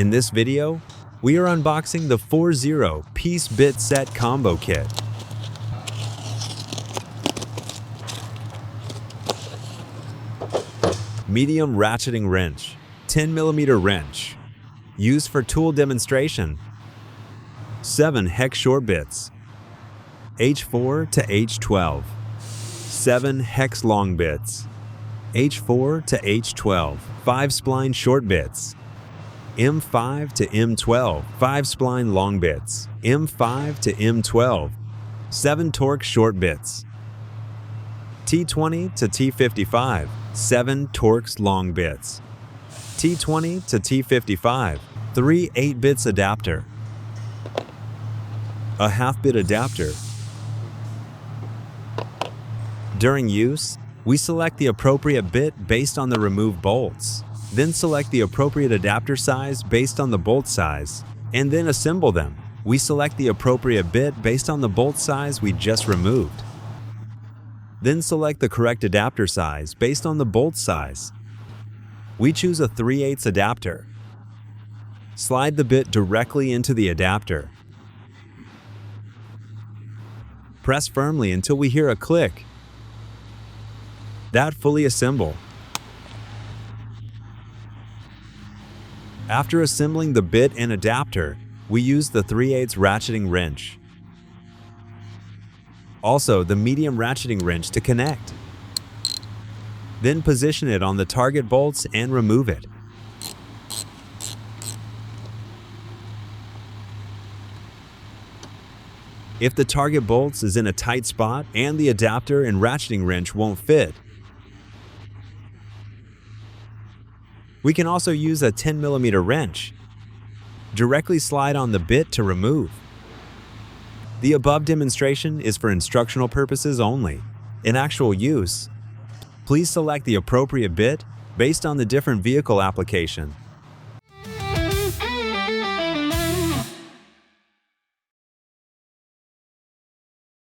In this video, we are unboxing the 4-0 piece bit set combo kit. Medium ratcheting wrench, 10mm wrench, used for tool demonstration. 7 hex short bits, H4 to H12. 7 hex long bits, H4 to H12. 5 spline short bits, M5 to M12. 5 spline long bits, M5 to M12. 7 torque short bits, T20 to T55. 7 Torx long bits, T20 to T55. 3 8-bits adapter, a half-bit adapter. During use, we select the appropriate bit based on the removed bolts, then select the appropriate adapter size based on the bolt size, and then assemble them. We select the appropriate bit based on the bolt size we just removed. Then select the correct adapter size based on the bolt size. We choose a 3/8 adapter. Slide the bit directly into the adapter. Press firmly until we hear a click. That fully assemble. After assembling the bit and adapter, we use the 3/8 ratcheting wrench. Also, the medium ratcheting wrench to connect. Then position it on the target bolts and remove it. If the target bolts is in a tight spot and the adapter and ratcheting wrench won't fit, we can also use a 10mm wrench. Directly slide on the bit to remove. The above demonstration is for instructional purposes only. In actual use, please select the appropriate bit based on the different vehicle application.